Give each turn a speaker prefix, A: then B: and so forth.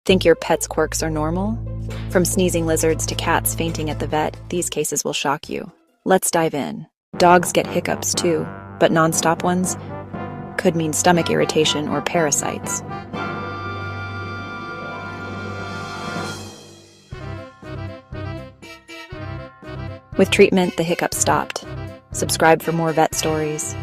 A: Think your pet's quirks are normal? From sneezing lizards to cats fainting at the vet, these cases will shock you. Let's dive in. Dogs get hiccups too, but nonstop ones could mean stomach irritation or parasites. With treatment, the hiccups stopped. Subscribe for more vet stories.